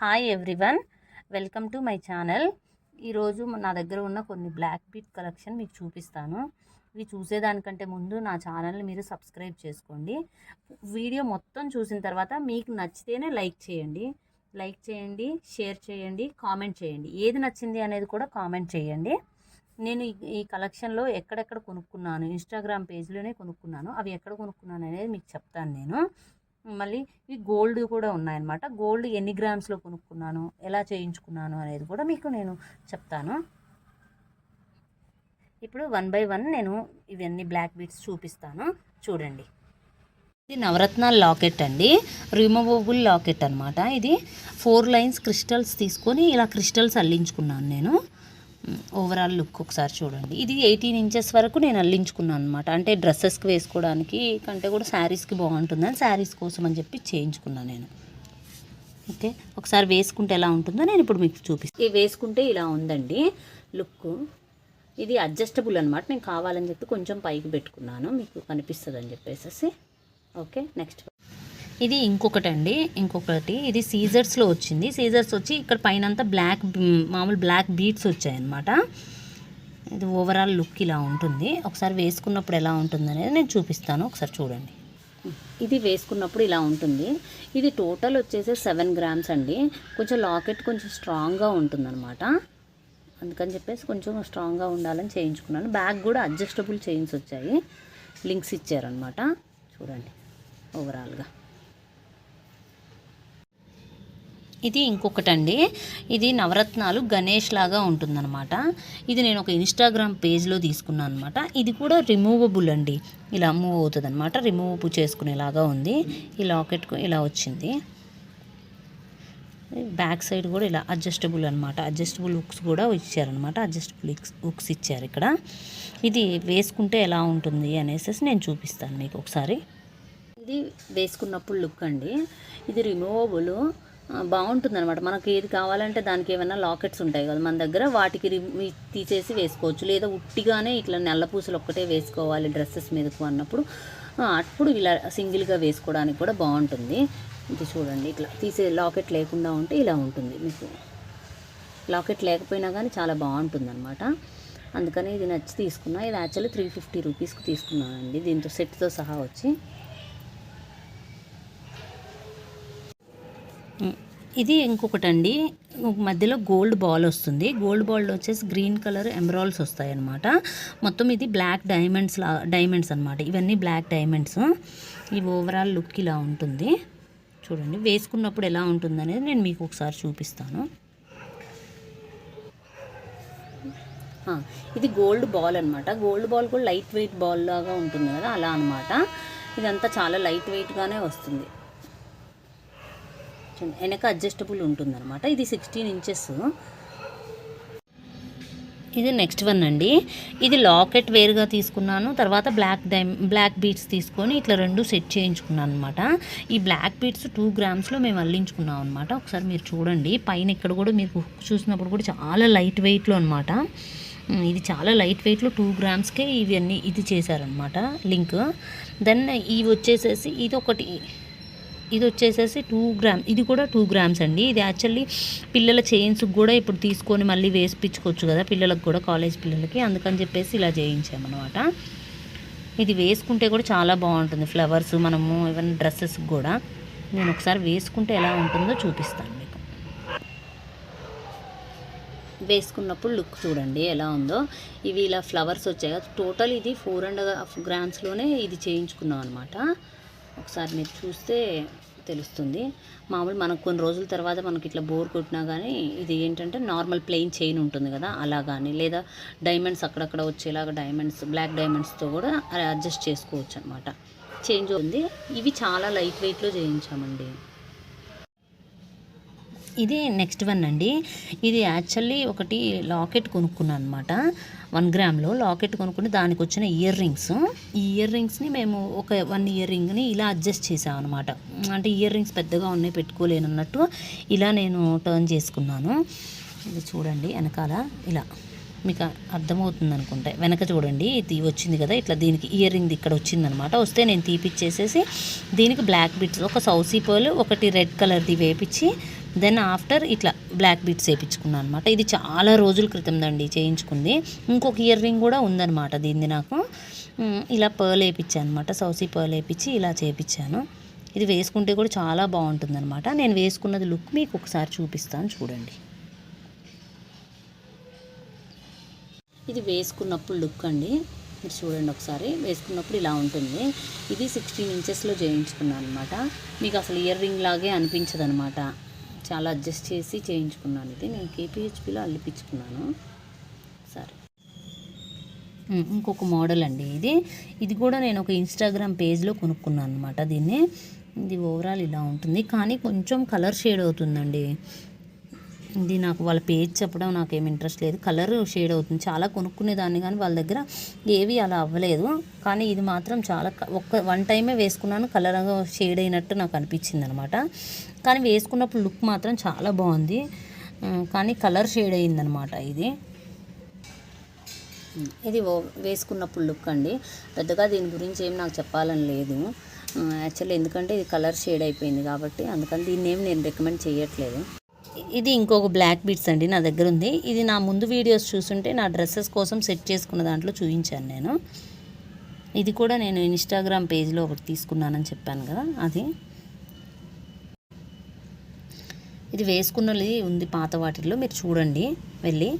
Hi everyone, welcome to my channel. ఈరోజు నా దగ్గర ఉన్న కొన్ని బ్లాక్ బీట్ కలెక్షన్ మీకు చూపిస్తాను. ఇవి చూసేదానికంటే ముందు నా ఛానల్ని మీరు సబ్స్క్రైబ్ చేసుకోండి. వీడియో మొత్తం చూసిన తర్వాత మీకు నచ్చితేనే లైక్ చేయండి, షేర్ చేయండి, కామెంట్ చేయండి. ఏది నచ్చింది అనేది కూడా కామెంట్ చేయండి. నేను ఈ కలెక్షన్లో ఎక్కడెక్కడ కొనుక్కున్నాను, ఇన్స్టాగ్రామ్ పేజ్లోనే కొనుక్కున్నాను. అవి ఎక్కడ కొనుక్కున్నాను అనేది మీకు చెప్తాను నేను. మళ్ళీ ఇవి గోల్డ్ కూడా ఉన్నాయన్నమాట. గోల్డ్ ఎన్ని గ్రామ్స్లో కొనుక్కున్నాను, ఎలా చేయించుకున్నాను అనేది కూడా మీకు నేను చెప్తాను. ఇప్పుడు 1 బై 1 నేను ఇవన్నీ బ్లాక్ బీట్స్ చూపిస్తాను, చూడండి. ఇది నవరత్నాల లాకెట్ అండి, రిమూవబుల్ లాకెట్ అనమాట. ఇది 4 లైన్స్ క్రిస్టల్స్ తీసుకొని ఇలా క్రిస్టల్స్ అల్లించుకున్నాను నేను. ఓవరాల్ లుక్ ఒకసారి చూడండి. ఇది 18 ఇంచెస్ వరకు నేను అల్లించుకున్నాను అనమాట. అంటే డ్రెస్సెస్కి వేసుకోవడానికి కంటే కూడా శారీస్కి బాగుంటుందని శారీస్ కోసం అని చెప్పి చేయించుకున్నాను నేను. ఓకే, ఒకసారి వేసుకుంటే ఎలా ఉంటుందో నేను ఇప్పుడు మీకు చూపిస్తాను. ఇది వేసుకుంటే ఇలా ఉందండి లుక్. ఇది అడ్జస్టబుల్ అనమాట. నేను కావాలని చెప్పి కొంచెం పైకి పెట్టుకున్నాను, మీకు కనిపిస్తుంది అని చెప్పేసి. ఓకే, నెక్స్ట్ ఇది ఇంకొకటి ఇది సీజర్స్లో వచ్చింది. సీజర్స్ వచ్చి ఇక్కడ పైన అంతా మామూలు బ్లాక్ బీట్స్ వచ్చాయన్నమాట. ఇది ఓవరాల్ లుక్ ఇలా ఉంటుంది. ఒకసారి వేసుకున్నప్పుడు ఎలా ఉంటుంది అనేది నేను చూపిస్తాను, ఒకసారి చూడండి. ఇది వేసుకున్నప్పుడు ఇలా ఉంటుంది. ఇది టోటల్ వచ్చేసి 7 గ్రామ్స్ అండి. కొంచెం లాకెట్ కొంచెం స్ట్రాంగ్గా ఉంటుందన్నమాట. అందుకని చెప్పేసి కొంచెం స్ట్రాంగ్గా ఉండాలని చేయించుకున్నాను. బ్యాగ్ కూడా అడ్జస్టబుల్ చైన్స్ వచ్చాయి, లింక్స్ ఇచ్చారనమాట. చూడండి ఓవరాల్గా. ఇది ఇంకొకటండి, ఇది నవరత్నాలు గణేష్ లాగా ఉంటుందన్నమాట. ఇది నేను ఒక ఇన్స్టాగ్రామ్ పేజ్లో తీసుకున్నాను అనమాట. ఇది కూడా రిమూవబుల్ అండి, ఇలా మూవ్ అవుతుంది అనమాట. రిమూవ్ చేసుకునేలాగా ఉంది. ఈ లాకెట్ ఇలా వచ్చింది. బ్యాక్ సైడ్ కూడా ఇలా అడ్జస్టబుల్ అనమాట. అడ్జస్టబుల్ హుక్స్ కూడా ఇచ్చారనమాట. అడ్జస్టబుల్ హుక్స్ ఇచ్చారు ఇక్కడ. ఇది వేసుకుంటే ఎలా ఉంటుంది అనేసి నేను చూపిస్తాను మీకు ఒకసారి. ఇది వేసుకున్నప్పుడు లుక్ అండి. ఇది రిమూవబుల్, బాగుంటుంది అనమాట. మనకి ఏది కావాలంటే దానికి ఏమైనా లాకెట్స్ ఉంటాయి కదా మన దగ్గర, వాటికి తీసేసి వేసుకోవచ్చు. లేదా ఉట్టిగానే ఇట్లా నల్లపూసలు ఒక్కటే వేసుకోవాలి డ్రెస్సెస్ మీదకు అన్నప్పుడు అప్పుడు ఇలా సింగిల్గా వేసుకోవడానికి కూడా బాగుంటుంది. ఇది చూడండి, ఇట్లా తీసే లాకెట్ లేకుండా ఉంటే ఇలా ఉంటుంది. మీకు లాకెట్ లేకపోయినా కానీ చాలా బాగుంటుంది అనమాట. అందుకని ఇది నచ్చి తీసుకున్నా. ఇది యాక్చువల్లీ 350 రూపీస్కి తీసుకున్నానండి, దీంతో సెట్తో సహా వచ్చి. ఇది ఇంకొకటండి, మధ్యలో గోల్డ్ బాల్ వస్తుంది. గోల్డ్ బాల్ వచ్చేసి గ్రీన్ కలర్ ఎమరాల్డ్స్ వస్తాయి అన్నమాట. మొత్తం ఇది బ్లాక్ డైమండ్స్ అనమాట. ఇవన్నీ బ్లాక్ డైమండ్స్. ఈ ఓవరాల్ లుక్ ఇలా ఉంటుంది. చూడండి వేసుకున్నప్పుడు ఎలా ఉంటుంది అనేది నేను మీకు ఒకసారి చూపిస్తాను. ఇది గోల్డ్ బాల్ అనమాట. గోల్డ్ బాల్ కూడా లైట్ వెయిట్ బాల్ లాగా ఉంటుంది కదా, అలా అనమాట. ఇదంతా చాలా లైట్ వెయిట్గానే వస్తుంది. వెనక అడ్జస్టబుల్ ఉంటుందన్నమాట. ఇది 16 ఇంచెస్. ఇది నెక్స్ట్ వన్ అండి. ఇది లాకెట్ వేరుగా తీసుకున్నాను, తర్వాత బ్లాక్ బీట్స్ తీసుకొని ఇట్లా 2 సెట్ చేయించుకున్నాను అనమాట. ఈ బ్లాక్ బీట్స్ 2 గ్రామ్స్లో మేము అల్లించుకున్నాం అనమాట. ఒకసారి మీరు చూడండి, పైన ఇక్కడ కూడా మీరు చూసినప్పుడు కూడా చాలా లైట్ వెయిట్లో అనమాట. ఇది చాలా లైట్ వెయిట్లో 2 గ్రామ్స్కే ఇవన్నీ ఇది చేశారనమాట లింక్. దెన్ ఇవి వచ్చేసేసి ఇది వచ్చేసేసి 2 గ్రామ్. ఇది కూడా 2 గ్రామ్స్ అండి. ఇది యాక్చువల్లీ పిల్లల చైన్స్కి కూడా ఇప్పుడు తీసుకొని మళ్ళీ వేసిపించుకోవచ్చు కదా పిల్లలకు కూడా, కాలేజ్ పిల్లలకి. అందుకని చెప్పేసి ఇలా చేయించామన్నమాట. ఇది వేసుకుంటే కూడా చాలా బాగుంటుంది. ఫ్లవర్స్ మనము ఏమైనా డ్రెస్సెస్కి కూడా. నేను ఒకసారి వేసుకుంటే ఎలా ఉంటుందో చూపిస్తాను మీకు. వేసుకున్నప్పుడు లుక్ చూడండి ఎలా ఉందో. ఇవి ఇలా ఫ్లవర్స్ వచ్చాయి కదా. టోటల్ ఇది 4.5 గ్రామ్స్లోనే ఇది చేయించుకున్నాం అనమాట. ఒకసారి మీరు చూస్తే తెలుస్తుంది. మామూలు మనకు కొన్ని రోజుల తర్వాత మనకి ఇట్లా బోర్ కొట్టినా కానీ ఇది ఏంటంటే నార్మల్ ప్లెయిన్ చైన్ ఉంటుంది కదా, అలా కానీ లేదా డైమండ్స్ అక్కడక్కడ వచ్చేలాగా బ్లాక్ డైమండ్స్తో కూడా అడ్జస్ట్ చేసుకోవచ్చు అనమాట. చేంజ్ ఉంది. ఇవి చాలా లైట్ వెయిట్లో చేయించామండి. ఇది నెక్స్ట్ వన్ అండి. ఇది యాక్చువల్లీ ఒకటి లాకెట్ కొనుక్కున్నాను అనమాట. 1 గ్రామ్లో లాకెట్ కొనుక్కుని దానికి వచ్చిన ఇయర్ రింగ్స్. ఈ ఇయర్ రింగ్స్ని మేము ఒక 1 ఇయర్ రింగ్ని ఇలా అడ్జస్ట్ చేసామన్నమాట. అంటే ఇయర్ రింగ్స్ పెద్దగా ఉన్నాయి, పెట్టుకోలేనన్నట్టు ఇలా నేను టర్న్ చేసుకున్నాను. ఇది చూడండి వెనకాల ఇలా మీకు అర్థమవుతుంది అనుకుంటే. వెనక చూడండి ఇది వచ్చింది కదా, ఇట్లా దీనికి ఇయర్ రింగ్ ఇక్కడ వచ్చిందనమాట. వస్తే నేను తీపిచ్చేసేసి దీనికి బ్లాక్ బిట్స్, ఒక సౌసీ పర్ల్, ఒకటి రెడ్ కలర్ది వేపించి దెన్ ఆఫ్టర్ ఇట్లా బ్లాక్ బీట్స్ వేయించుకున్నాను అనమాట. ఇది చాలా రోజుల క్రితం దండి చేయించుకుంది. ఇంకొక ఇయర్ రింగ్ కూడా ఉందన్నమాట దీన్ని నాకు. ఇలా పర్ల్ వేయించాను అనమాట, సౌసీ పర్ల్ వేయించి ఇలా చేయించాను. ఇది వేసుకుంటే కూడా చాలా బాగుంటుందన్నమాట. నేను వేసుకున్నది లుక్ మీకు ఒకసారి చూపిస్తాను చూడండి. ఇది వేసుకున్నప్పుడు లుక్ అండి, మీరు చూడండి ఒకసారి. వేసుకున్నప్పుడు ఇలా ఉంటుంది. ఇది 16 ఇంచెస్లో చేయించుకున్నాను అనమాట. మీకు అసలు ఇయర్ రింగ్ లాగే అనిపించదు అనమాట. చాలా అడ్జస్ట్ చేసి చేయించుకున్నాను. ఇది నేను కేపీహెచ్పిలో అల్లిపించుకున్నాను. సరే, ఇంకొక మోడల్ అండి ఇది కూడా నేను ఒక ఇన్స్టాగ్రామ్ పేజ్లో కొనుక్కున్నాను అనమాట దీన్ని. ఇది ఓవరాల్ ఇలా ఉంటుంది, కానీ కొంచెం కలర్ షేడ్ అవుతుందండి. ఇది నాకు వాళ్ళ పేజ్ చెప్పడం నాకేం ఇంట్రెస్ట్ లేదు. కలర్ షేడ్ అవుతుంది. చాలా కొనుక్కునేదాన్ని కానీ వాళ్ళ దగ్గర ఏవి అలా అవ్వలేదు. కానీ ఇది మాత్రం చాలా వన్ టైమే వేసుకున్నాను, కలర్ షేడ్ అయినట్టు నాకు అనిపించింది అనమాట. కానీ వేసుకున్నప్పుడు లుక్ మాత్రం చాలా బాగుంది, కానీ కలర్ షేడ్ అయిందనమాట. ఇది వేసుకున్నప్పుడు లుక్ అండి. పెద్దగా దీని గురించి ఏం నాకు చెప్పాలని లేదు యాక్చువల్లీ, ఎందుకంటే ఇది కలర్ షేడ్ అయిపోయింది కాబట్టి, అందుకని దీన్ని ఏం నేను రికమెండ్ చేయట్లేదు. ఇది ఇంకొక బ్లాక్ బీట్స్ అండి నా దగ్గర ఉంది. ఇది నా ముందు వీడియోస్ చూస్తుంటే నా డ్రెస్సెస్ కోసం సెట్ చేసుకున్న దాంట్లో చూపించాను నేను. ఇది కూడా నేను ఇన్స్టాగ్రామ్ పేజ్లో ఒకటి తీసుకున్నానని చెప్పాను కదా, ఇది వేసుకున్నది ఉంది పాత వాటిల్లో, మీరు చూడండి వెళ్ళి.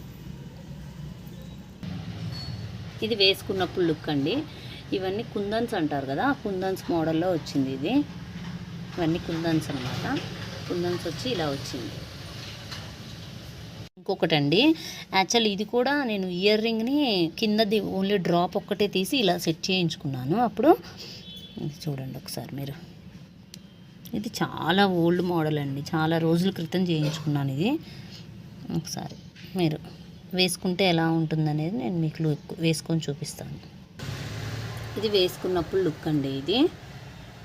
ఇది వేసుకున్నప్పుడు లుక్ అండి. ఇవన్నీ కుందన్స్ అంటారు కదా, కుందన్స్ మోడల్లో వచ్చింది ఇది. ఇవన్నీ కుందన్స్ అనమాట. కుందన్స్ వచ్చి ఇలా వచ్చింది. ఇంకొకటండి, యాక్చువల్లీ ఇది కూడా నేను ఇయర్ రింగ్ని కిందది ఓన్లీ డ్రాప్ ఒక్కటే తీసి ఇలా సెట్ చేయించుకున్నాను. అప్పుడు చూడండి ఒకసారి మీరు. ఇది చాలా ఓల్డ్ మోడల్ అండి, చాలా రోజుల క్రితం చేయించుకున్నాను ఇది. ఒకసారి మీరు వేసుకుంటే ఎలా ఉంటుందనేది నేను మీకు వేసుకొని చూపిస్తాను. ఇది వేసుకున్నప్పుడు లుక్ అండి.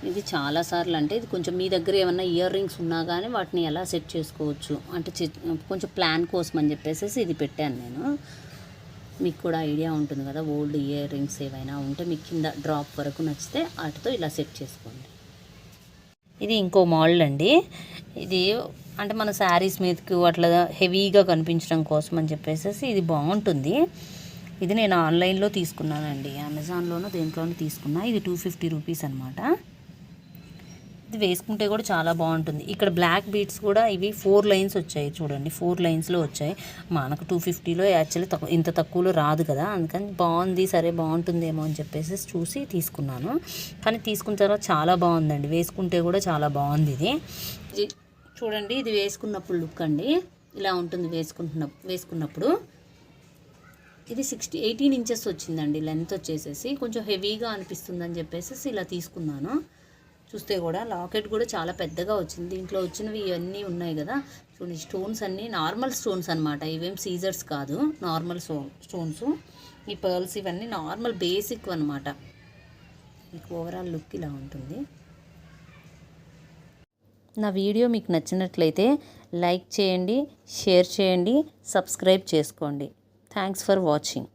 ఇది చాలాసార్లు, అంటే ఇది కొంచెం మీ దగ్గర ఏమన్నా ఇయర్ రింగ్స్ ఉన్నా కానీ వాటిని ఎలా సెట్ చేసుకోవచ్చు అంటే కొంచెం ప్లాన్ కోసం అని చెప్పేసి ఇది పెట్టాను నేను. మీకు కూడా ఐడియా ఉంటుంది కదా, ఓల్డ్ ఇయర్ రింగ్స్ ఏవైనా ఉంటే మీకు కింద డ్రాప్ వరకు నచ్చితే వాటితో ఇలా సెట్ చేసుకోండి. ఇది ఇంకో మోడల్ అండి. ఇది అంటే మన శారీస్ మీదకి అట్లా హెవీగా కనిపించడం కోసం అని చెప్పేసి ఇది బాగుంటుంది. ఇది నేను ఆన్లైన్లో తీసుకున్నానండి, అమెజాన్లోనూ దేంట్లోనూ తీసుకున్నా. ఇది 250 రూపీస్ అనమాట. ఇది వేసుకుంటే కూడా చాలా బాగుంటుంది. ఇక్కడ బ్లాక్ బీట్స్ కూడా ఇవి 4 లైన్స్ వచ్చాయి చూడండి, 4 లైన్స్లో వచ్చాయి. మనకు 250లో యాక్చువల్లీ ఇంత తక్కువలో రాదు కదా, అందుకని బాగుంది, సరే బాగుంటుందేమో అని చెప్పేసి చూసి తీసుకున్నాను. కానీ తీసుకున్న తర్వాత చాలా బాగుందండి, వేసుకుంటే కూడా చాలా బాగుంది. ఇది చూడండి, ఇది వేసుకున్నప్పుడు లుక్ అండి ఇలా ఉంటుంది. వేసుకున్నప్పుడు ఇది 18 ఇంచెస్ వచ్చిందండి లెంత్ వచ్చేసేసి. కొంచెం హెవీగా అనిపిస్తుందని చెప్పేసి ఇలా తీసుకున్నాను. చూస్తే కూడా లాకెట్ కూడా చాలా పెద్దగా వచ్చింది. దీంట్లో వచ్చినవి ఇవన్నీ ఉన్నాయి కదా చూడండి, స్టోన్స్ అన్నీ నార్మల్ స్టోన్స్ అనమాట, ఇవేం సీజర్స్ కాదు, నార్మల్ స్టోన్స్. ఈ పర్ల్స్ ఇవన్నీ నార్మల్ బేసిక్ అనమాట. మీకు ఓవరాల్ లుక్ ఇలా ఉంటుంది. నా వీడియో మీకు నచ్చినట్లయితే లైక్ చేయండి, షేర్ చేయండి, సబ్స్క్రైబ్ చేసుకోండి. Thanks for watching.